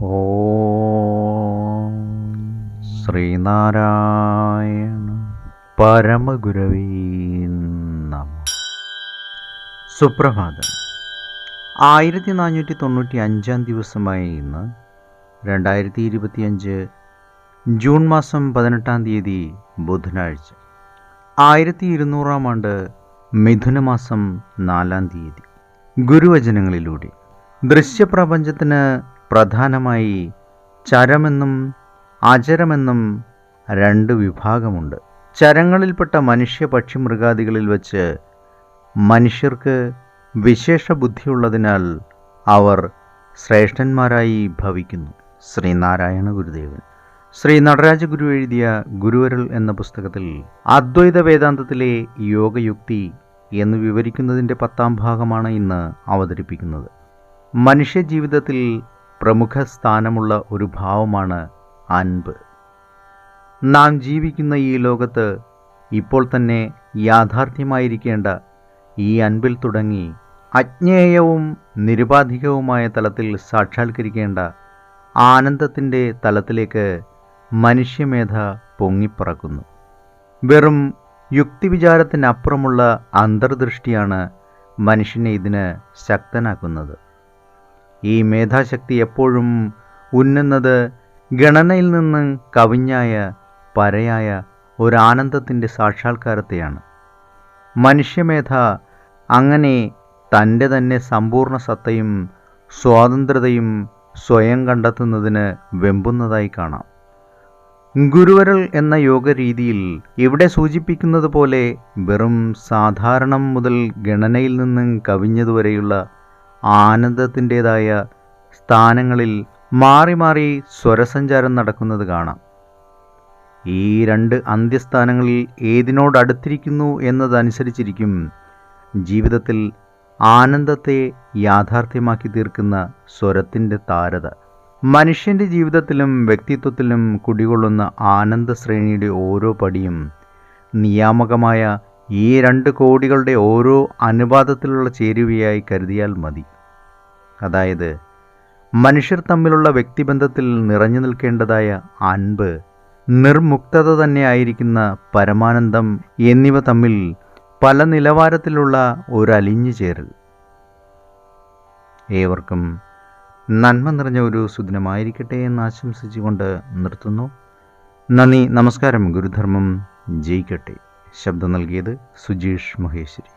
ഓം ശ്രീനാരായണ പരമഗുരവേ നമഃ. സുപ്രഭാതം. 1495 ദിവസമായ ഇന്ന് 2025 ജൂൺ മാസം 18 ബുധനാഴ്ച, 1200 ആണ്ട് മിഥുനമാസം 4 ഗുരുവചനങ്ങളിലൂടെ ദൃശ്യപ്രപഞ്ചത്തിന് പ്രധാനമായി ചരമെന്നും അചരമെന്നും രണ്ട് വിഭാഗമുണ്ട്. ചരങ്ങളിൽപ്പെട്ട മനുഷ്യ പക്ഷി മൃഗാദികളിൽ വച്ച് മനുഷ്യർക്ക് വിശേഷ ബുദ്ധിയുള്ളതിനാൽ അവർ ശ്രേഷ്ഠന്മാരായി ഭവിക്കുന്നു. ശ്രീനാരായണ ഗുരുദേവൻ. ശ്രീ നടരാജ ഗുരു എഴുതിയ ഗുരുവരൽ എന്ന പുസ്തകത്തിൽ അദ്വൈത വേദാന്തത്തിലെ യോഗയുക്തി എന്ന് വിവരിക്കുന്നതിൻ്റെ 10ാം ഭാഗമാണ് ഇന്ന് അവതരിപ്പിക്കുന്നത്. മനുഷ്യജീവിതത്തിൽ പ്രമുഖ സ്ഥാനമുള്ള ഒരു ഭാവമാണ് അൻപ്. നാം ജീവിക്കുന്ന ഈ ലോകത്ത് ഇപ്പോൾ തന്നെ യാഥാർത്ഥ്യമായിരിക്കേണ്ട ഈ അൻപിൽ തുടങ്ങി അജ്ഞേയവും നിരുപാധികവുമായ തലത്തിൽ സാക്ഷാത്കരിക്കേണ്ട ആനന്ദത്തിൻ്റെ തലത്തിലേക്ക് മനുഷ്യമേധ പൊങ്ങിപ്പറക്കുന്നു. വെറും യുക്തിവിചാരത്തിനപ്പുറമുള്ള അന്തർദൃഷ്ടിയാണ് മനുഷ്യനെ ഇതിന് ശക്തനാക്കുന്നത്. ഈ മേധാശക്തി എപ്പോഴും ഉന്നുന്നത് ഗണനയിൽ നിന്ന് കവിഞ്ഞായ പരയായ ഒരാനന്ദത്തിൻ്റെ സാക്ഷാത്കാരത്തെയാണ്. മനുഷ്യമേധ അങ്ങനെ തൻ്റെ തന്നെ സമ്പൂർണ്ണ സത്തയും സ്വാതന്ത്ര്യതയും സ്വയം കണ്ടെത്തുന്നതിന് വെമ്പുന്നതായി കാണാം. ഗുരുവരൽ എന്ന യോഗരീതിയിൽ ഇവിടെ സൂചിപ്പിക്കുന്നത് പോലെ വെറും സാധാരണം മുതൽ ഗണനയിൽ നിന്നും കവിഞ്ഞതുവരെയുള്ള ആനന്ദത്തിൻ്റെതായ സ്ഥാനങ്ങളിൽ മാറി മാറി സ്വരസഞ്ചാരം നടക്കുന്നത് കാണാം. ഈ രണ്ട് അന്ത്യസ്ഥാനങ്ങളിൽ ഏതിനോടടുത്തിരിക്കുന്നു എന്നതനുസരിച്ചിരിക്കും ജീവിതത്തിൽ ആനന്ദത്തെ യാഥാർത്ഥ്യമാക്കി തീർക്കുന്ന സ്വരത്തിൻ്റെ താരത. മനുഷ്യൻ്റെ ജീവിതത്തിലും വ്യക്തിത്വത്തിലും കുടികൊള്ളുന്ന ആനന്ദ ശ്രേണിയുടെ ഓരോ പടിയും നിയാമകമായ ഈ 2 കോടികളുടെ ഓരോ അനുപാതത്തിലുള്ള ചേരുവയായി കരുതിയാൽ മതി. അതായത് മനുഷ്യർ തമ്മിലുള്ള വ്യക്തിബന്ധത്തിൽ നിറഞ്ഞു നിൽക്കേണ്ടതായ അൻപ്, നിർമുക്തത തന്നെ ആയിരിക്കുന്ന പരമാനന്ദം എന്നിവ തമ്മിൽ പല നിലവാരത്തിലുള്ള ഒരലിഞ്ഞു ചേരൽ. ഏവർക്കും നന്മ നിറഞ്ഞ ഒരു സുദിനമായിരിക്കട്ടെ എന്ന് ആശംസിച്ചുകൊണ്ട് നിർത്തുന്നു. നന്ദി, നമസ്കാരം. ഗുരുധർമ്മം ജയിക്കട്ടെ. ശബ്ദം നൽകിയത് സുജീഷ് മഹേശ്വരി.